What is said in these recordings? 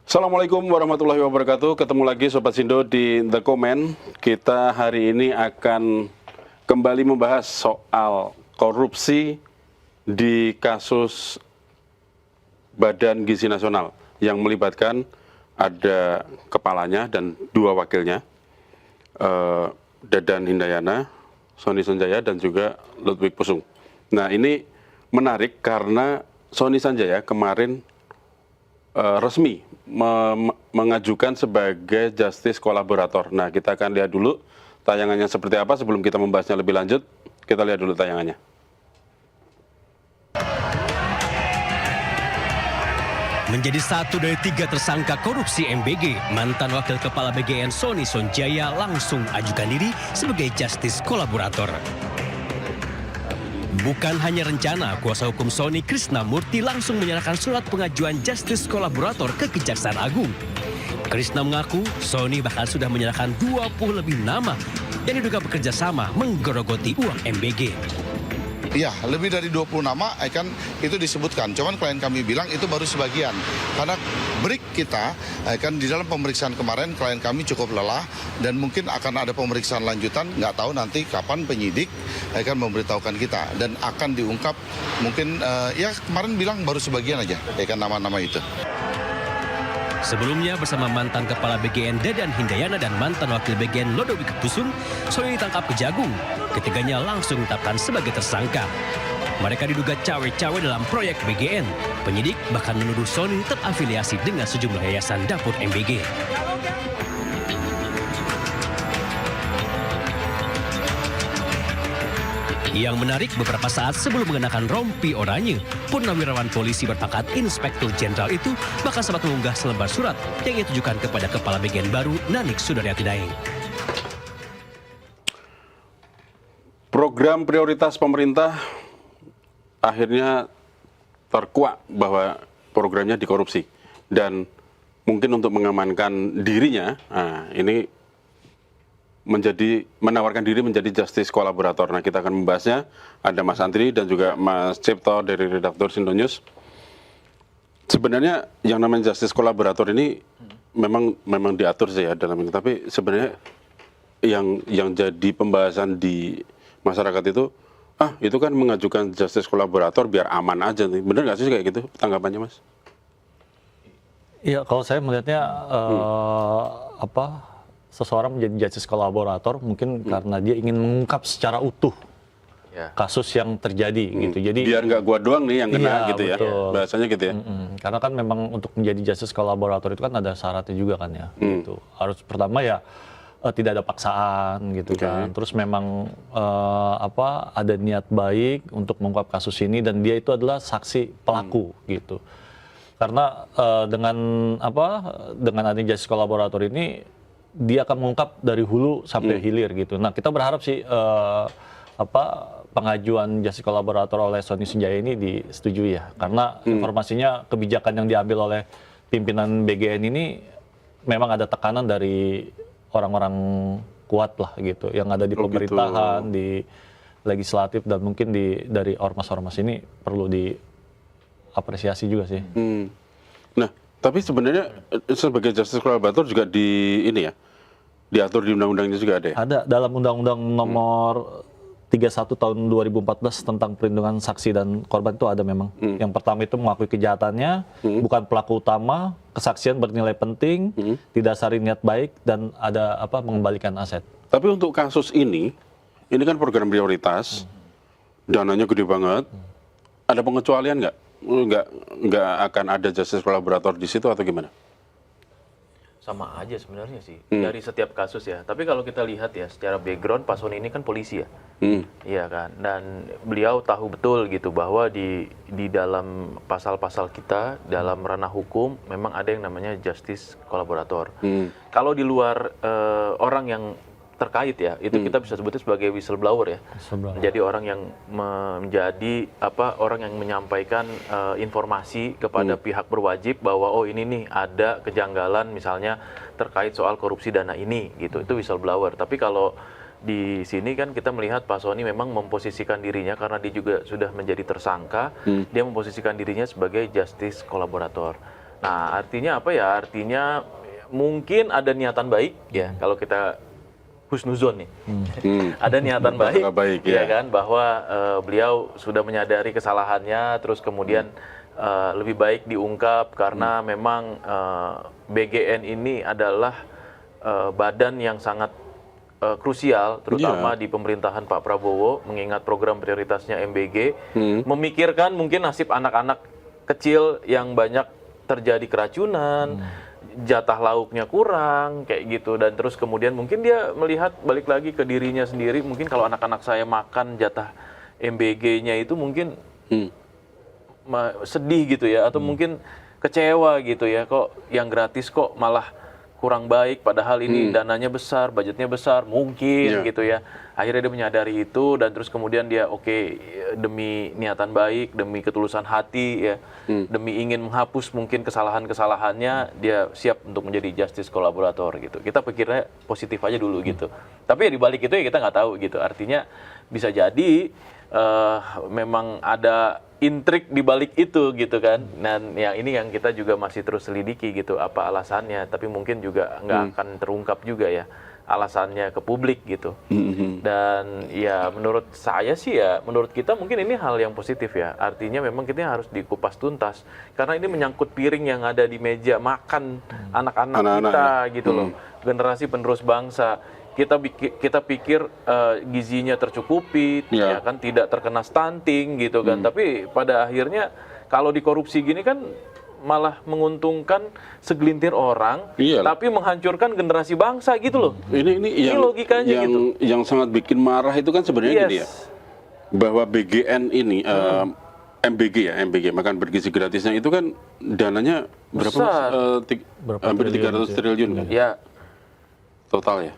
Assalamualaikum warahmatullahi wabarakatuh. Ketemu lagi Sobat Sindo di The Comment. Kita hari ini akan kembali membahas soal korupsi di kasus Badan Gizi Nasional yang melibatkan ada kepalanya dan dua wakilnya, Dadan Hindayana, Sony Sanjaya, dan juga Ludwig Pusung. Nah, ini menarik karena Sony Sanjaya kemarin resmi mengajukan sebagai justice kolaborator. Nah, kita akan lihat dulu tayangannya seperti apa sebelum kita membahasnya lebih lanjut. Kita lihat dulu tayangannya. Menjadi satu dari 3 tersangka korupsi MBG, mantan Wakil Kepala BGN Sony Sanjaya langsung ajukan diri sebagai justice kolaborator. Bukan hanya rencana, kuasa hukum Sony Krishna Murti langsung menyerahkan surat pengajuan justice kolaborator ke Kejaksaan Agung. Krishna mengaku Sony bahkan sudah menyerahkan 20 lebih nama yang diduga bekerja sama menggerogoti uang MBG. Iya, lebih dari 20 nama itu disebutkan. Cuman klien kami bilang itu baru sebagian. Karena break kita di dalam pemeriksaan kemarin klien kami cukup lelah dan mungkin akan ada pemeriksaan lanjutan. Nggak tahu nanti kapan penyidik akan memberitahukan kita dan akan diungkap mungkin kemarin bilang baru sebagian aja nama-nama itu. Sebelumnya bersama mantan Kepala BGN Dadan Hindayana dan mantan Wakil BGN Ludwig Pusung, Sony ditangkap Kejagung. Ketiganya langsung ditetapkan sebagai tersangka. Mereka diduga cawe-cawe dalam proyek BGN. Penyidik bahkan menuduh Sony terafiliasi dengan sejumlah yayasan dapur MBG. Yang menarik, beberapa saat sebelum mengenakan rompi oranye, Purnawirawan polisi berpangkat Inspektur Jenderal itu bahkan sempat mengunggah selembar surat yang ia tujukan kepada Kepala BGN baru Nanik Sudaryati Daeng. Program prioritas pemerintah akhirnya terkuak bahwa programnya dikorupsi. Dan mungkin untuk mengamankan dirinya, ini menawarkan diri menjadi justice kolaborator. Nah, kita akan membahasnya. Ada Mas Andri dan juga Mas Cipto dari redaktur Sindo News. Sebenarnya yang namanya justice kolaborator ini memang diatur sih ya dalam ini. Tapi sebenarnya yang jadi pembahasan di masyarakat itu kan mengajukan justice kolaborator biar aman aja nih. Bener nggak sih kayak gitu tanggapannya, Mas? Iya, kalau saya melihatnya seseorang menjadi justice kolaborator mungkin karena dia ingin mengungkap secara utuh kasus yang terjadi gitu. Jadi biar nggak gua doang nih yang kena gitu betul. ya. Bahasanya gitu ya. Karena kan memang untuk menjadi justice kolaborator itu kan ada syaratnya juga kan ya. Gitu. Harus pertama ya tidak ada paksaan gitu kan. Terus memang ada niat baik untuk mengungkap kasus ini dan dia itu adalah saksi pelaku gitu. Karena dengan adanya justice kolaborator ini dia akan mengungkap dari hulu sampai hilir gitu. Nah, kita berharap sih pengajuan justice kolaborator oleh Sony Sanjaya ini disetujui ya. Karena informasinya kebijakan yang diambil oleh pimpinan BGN ini memang ada tekanan dari orang-orang kuat lah gitu, yang ada di pemerintahan, di legislatif dan mungkin dari ormas-ormas ini perlu diapresiasi juga sih. Nah, tapi sebenarnya sebagai justice kolaborator juga diatur di undang-undangnya juga ada ya? Ada dalam Undang-Undang Nomor 31 tahun 2014 tentang perlindungan saksi dan korban itu ada memang. Yang pertama itu mengakui kejahatannya, bukan pelaku utama, kesaksian bernilai penting, didasari niat baik dan ada mengembalikan aset. Tapi untuk kasus ini kan program prioritas, dananya gede banget. Ada pengecualian nggak akan ada justice kolaborator di situ atau gimana? Sama aja sebenarnya sih dari setiap kasus ya. Tapi kalau kita lihat ya secara background Pak Sony ini kan polisi ya, iya kan. Dan beliau tahu betul gitu bahwa di dalam pasal-pasal kita dalam ranah hukum memang ada yang namanya justice kolaborator. Kalau di luar orang yang terkait ya, itu kita bisa sebutnya sebagai whistleblower ya. Jadi orang yang menjadi orang yang menyampaikan informasi kepada pihak berwajib bahwa oh ini nih ada kejanggalan misalnya terkait soal korupsi dana ini gitu. Itu whistleblower. Tapi kalau di sini kan kita melihat Pak Sony memang memposisikan dirinya karena dia juga sudah menjadi tersangka, dia memposisikan dirinya sebagai justice kolaborator. Nah, artinya apa ya? Artinya mungkin ada niatan baik ya kalau kita husnuzon nih. Ada niatan baik, ya kan, bahwa beliau sudah menyadari kesalahannya, terus kemudian lebih baik diungkap karena memang BGN ini adalah badan yang sangat krusial, terutama di pemerintahan Pak Prabowo, mengingat program prioritasnya MBG, memikirkan mungkin nasib anak-anak kecil yang banyak terjadi keracunan, jatah lauknya kurang, kayak gitu. Dan terus kemudian mungkin dia melihat balik lagi ke dirinya sendiri, mungkin kalau anak-anak saya makan jatah MBG-nya itu mungkin sedih gitu ya, atau mungkin kecewa gitu ya, kok yang gratis kok malah kurang baik, padahal ini dananya besar, budgetnya besar, mungkin gitu ya. Akhirnya dia menyadari itu, dan terus kemudian dia demi niatan baik, demi ketulusan hati ya, demi ingin menghapus mungkin kesalahan-kesalahannya, dia siap untuk menjadi justice kolaborator gitu. Kita pikirnya positif aja dulu gitu. Tapi ya di balik itu ya kita nggak tahu gitu. Artinya bisa jadi memang ada intrik di balik itu gitu kan. Dan yang ini yang kita juga masih terus selidiki gitu apa alasannya, tapi mungkin juga nggak akan terungkap juga ya alasannya ke publik gitu. Dan ya menurut saya sih ya, menurut kita mungkin ini hal yang positif ya. Artinya memang kita harus dikupas tuntas karena ini menyangkut piring yang ada di meja makan anak-anak kita gitu loh. Generasi penerus bangsa. Kita pikir gizinya tercukupi, ya kan, tidak terkena stunting gitu kan. Tapi pada akhirnya kalau dikorupsi gini kan malah menguntungkan segelintir orang, tapi menghancurkan generasi bangsa gitu loh. Ini yang logikanya gitu. Yang sangat bikin marah itu kan sebenarnya gini ya, bahwa BGN ini MBG makan bergizi gratisnya itu kan dananya berapa Mas? Hampir 300 triliun kan? Ya. Total ya.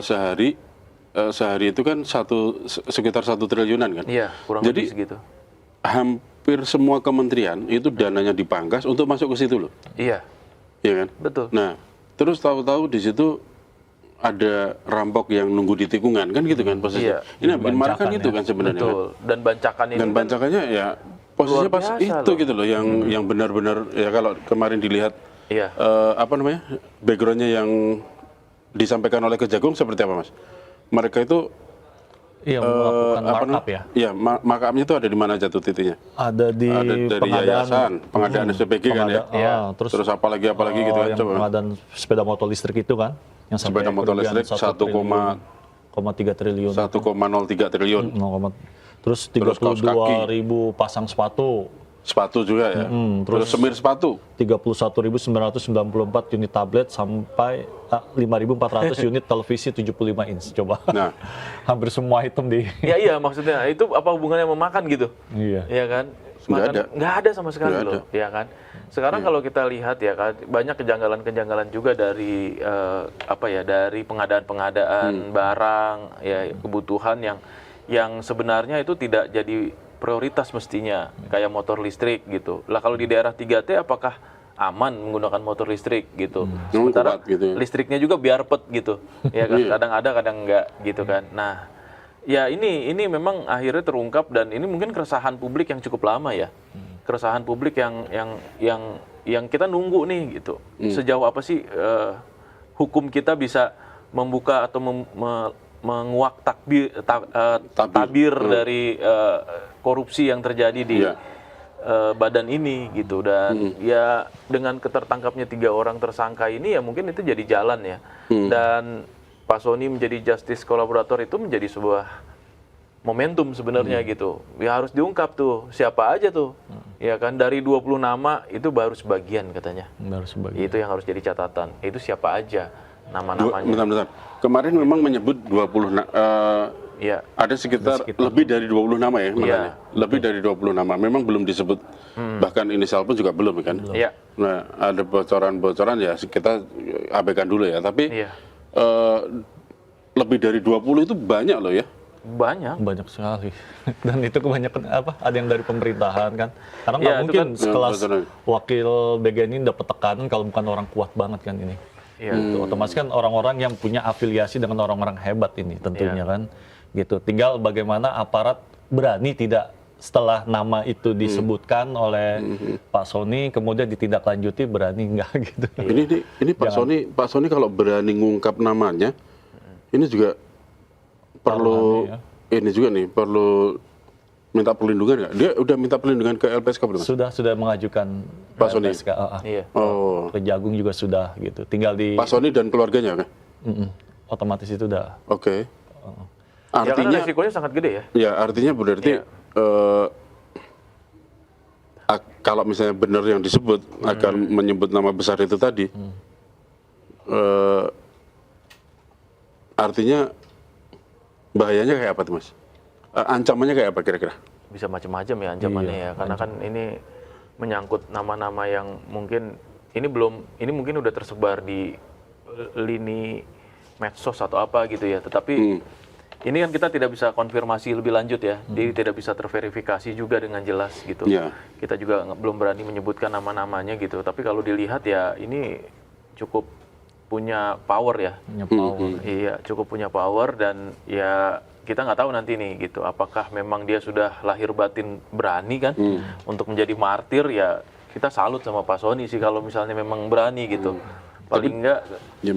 Sehari itu kan sekitar 1 triliunan kan? Iya, kurang jadi lebih segitu. Hampir semua kementerian itu dananya dipangkas untuk masuk ke situ loh. Iya. Iya kan? Betul. Nah, terus tahu-tahu di situ ada rampok yang nunggu di tikungan kan gitu kan posisinya. Iya. Ini yang bikin marah kan itu kan sebenarnya. Betul. Dan bancakan ini Dan bancakannya ya posisinya pas itu loh. gitu loh yang benar-benar ya kalau kemarin dilihat backgroundnya yang disampaikan oleh Kejagung seperti apa Mas? Mereka itu melakukan markup ya? Iya, markupnya itu ada di mana jatuh titiknya? Ada dari yayasan, pengadaan SPG kan ya? Terus apalagi gitu kan? Yang pengadaan sepeda motor listrik itu kan? Yang sampai sepeda motor listrik 1,3 triliun. 1,03 triliun. Terus 32.000 pasang sepatu juga ya. Terus semir sepatu 31.994 unit tablet sampai 5.400 unit televisi 75 inch. Coba. Nah, hampir semua item di. Iya maksudnya itu apa hubungannya memakan gitu? Iya kan? Nggak ada sama sekali loh, ya kan? Sekarang kalau kita lihat ya kan, banyak kejanggalan-kejanggalan juga dari dari pengadaan barang ya, kebutuhan yang sebenarnya itu tidak jadi prioritas mestinya, kayak motor listrik gitu. Lah kalau di daerah 3T apakah aman menggunakan motor listrik gitu? Sementara gitu, listriknya juga biarpet gitu. Ya kan, kadang ada kadang enggak gitu kan. Nah, ya ini memang akhirnya terungkap, dan ini mungkin keresahan publik yang cukup lama ya. Keresahan publik yang kita nunggu nih gitu. Sejauh apa sih hukum kita bisa membuka atau menguak tabir dari korupsi yang terjadi di badan ini gitu. Dan ya dengan ketertangkapnya 3 orang tersangka ini ya mungkin itu jadi jalan ya. Dan Pak Sony menjadi justice kolaborator itu menjadi sebuah momentum sebenarnya gitu. Ya harus diungkap tuh siapa aja tuh. Ya kan, dari 20 nama itu baru sebagian katanya. Baru sebagian. Itu yang harus jadi catatan. Itu siapa aja nama-namanya. Bentar. Kemarin memang menyebut 20 ada sekitar lebih dari 20 nama ya, makanya. Lebih dari 20 nama. Memang belum disebut, bahkan inisial pun juga belum kan. Iya. Nah, ada bocoran-bocoran ya kita abaikan dulu ya, tapi lebih dari 20 itu banyak loh ya. Banyak sekali. Dan itu kebanyakan ada yang dari pemerintahan kan. Karena nggak mungkin sekelas wakil BGN ini dapat tekanan kalau bukan orang kuat banget kan ini. Gitu. Otomatis kan orang-orang yang punya afiliasi dengan orang-orang hebat ini tentunya kan. Gitu. Tinggal bagaimana aparat berani tidak setelah nama itu disebutkan oleh Pak Sony, kemudian ditindaklanjuti berani nggak gitu. Ini Pak Sony kalau berani ngungkap namanya, ini juga perlu ini juga nih perlu minta perlindungan nggak? Dia udah minta perlindungan ke LPSK belum? Sudah mengajukan Pak Sony? LPSK, Iya. Oh, ke Jagung juga sudah gitu. Tinggal di Pak Sony dan keluarganya kan? otomatis itu udah. Oke. Ya karena Artinya, resikonya sangat gede ya. ya artinya berarti kalau misalnya benar yang disebut akan menyebut nama besar itu tadi, artinya bahayanya kayak apa tuh Mas? Ancamannya kayak apa kira-kira? Bisa macam-macam ya ancamannya ya, karena kan ini menyangkut nama-nama yang mungkin ini mungkin udah tersebar di lini medsos atau apa gitu ya, tetapi ini kan kita tidak bisa konfirmasi lebih lanjut ya, jadi tidak bisa terverifikasi juga dengan jelas gitu. Ya. Kita juga belum berani menyebutkan nama-namanya gitu, tapi kalau dilihat ya ini cukup punya power ya. Iya, cukup punya power dan ya kita nggak tahu nanti nih gitu, apakah memang dia sudah lahir batin berani kan untuk menjadi martir ya. Kita salut sama Pak Sony sih kalau misalnya memang berani gitu. Paling enggak Ya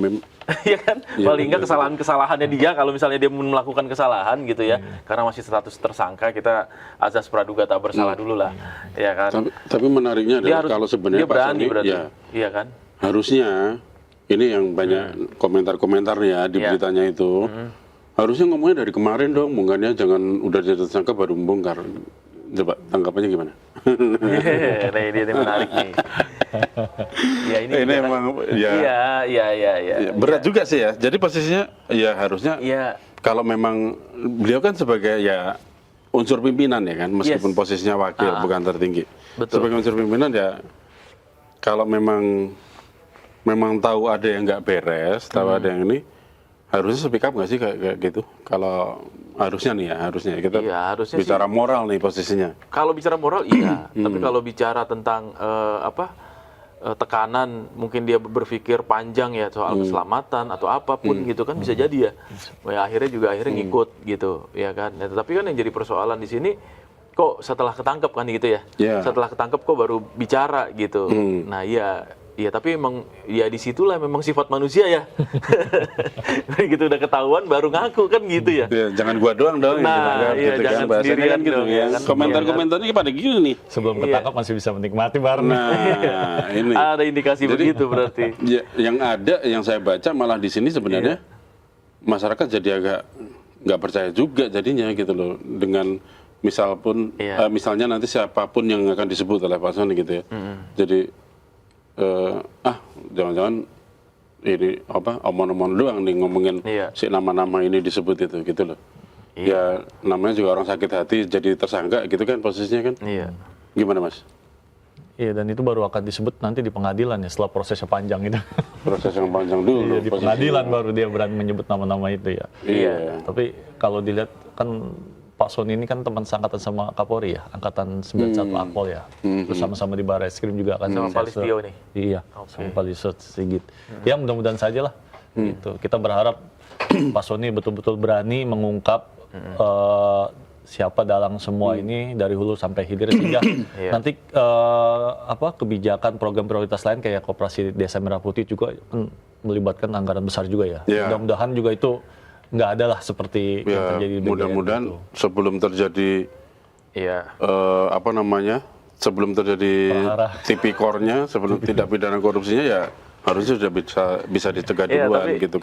ya kan, paling enggak kesalahannya dia kalau misalnya dia melakukan kesalahan gitu ya, karena masih status tersangka, kita azas praduga tak bersalah dulu lah, ya kan. Tapi menariknya adalah kalau sebenarnya dia berani Pak Sony, berarti, ya iya kan. harusnya ini yang banyak komentar-komentarnya di beritanya itu, harusnya ngomongnya dari kemarin dong, bukannya jangan udah jadi tersangka baru membongkar. Coba tanggapannya gimana? Nah ini menarik nih. Ya ini emang ya, iya. berat juga sih ya. Jadi posisinya ya harusnya kalau memang beliau kan sebagai ya unsur pimpinan ya kan, meskipun posisinya wakil bukan tertinggi. Betul. Sebagai unsur pimpinan ya kalau memang tahu ada yang nggak beres, tahu ada yang ini, harusnya speak up nggak sih kayak gitu? Kalau harusnya kita harusnya bicara moral nih posisinya. Kalau bicara moral iya, tapi kalau bicara tentang tekanan, mungkin dia berpikir panjang ya soal keselamatan atau apapun gitu kan bisa jadi ya. Ya akhirnya ngikut gitu ya kan. Ya, tetapi kan yang jadi persoalan di sini kok setelah ketangkep kan gitu ya. Setelah ketangkep kok baru bicara gitu. Nah iya tapi emang ya disitulah memang sifat manusia ya. Begitu udah ketahuan baru ngaku kan gitu ya. Jangan gua doang dong. Nah, gitu kan, jangan bahasanya sendirian kan gitu dong, ya. kan. Komentar-komentarnya pada gini nih. Sebelum ketangkap masih bisa menikmati bareng. Nah, ini. Ada indikasi begitu berarti. Ya, yang saya baca malah di sini sebenarnya masyarakat jadi agak nggak percaya juga jadinya gitu loh, dengan misalnya nanti siapapun yang akan disebut oleh Pak Sony gitu ya. Jadi jangan-jangan ini omong-omong doang nih ngomongin si nama-nama ini disebut itu gitu loh. Ya namanya juga orang sakit hati jadi tersangka gitu kan posisinya kan. Gimana Mas? Iya, dan itu baru akan disebut nanti di pengadilan ya, setelah prosesnya panjang itu. Proses yang panjang dulu. Di pengadilan baru dia berani menyebut nama-nama itu ya. Iya. Tapi kalau dilihat kan Pak Sony ini kan teman sangkatan sama Kapolri ya, angkatan 91 Akpol ya. Terus sama-sama di Barreskrim juga kan. Sama Pak Listio nih. Iya, sama Pak Listio Sigit. Ya mudah-mudahan saja lah. Gitu. Kita berharap Pak Sony betul-betul berani mengungkap siapa dalang semua ini dari hulu sampai hilir, sehingga nanti kebijakan program prioritas lain kayak Koperasi Desa Merah Putih juga kan melibatkan anggaran besar juga ya. Mudah-mudahan juga itu nggak ada lah seperti yang terjadi di mudah-mudahan gitu. Sebelum terjadi sebelum terjadi tipikornya, sebelum tindak pidana korupsinya ya harusnya sudah bisa dicegah duluan gitu.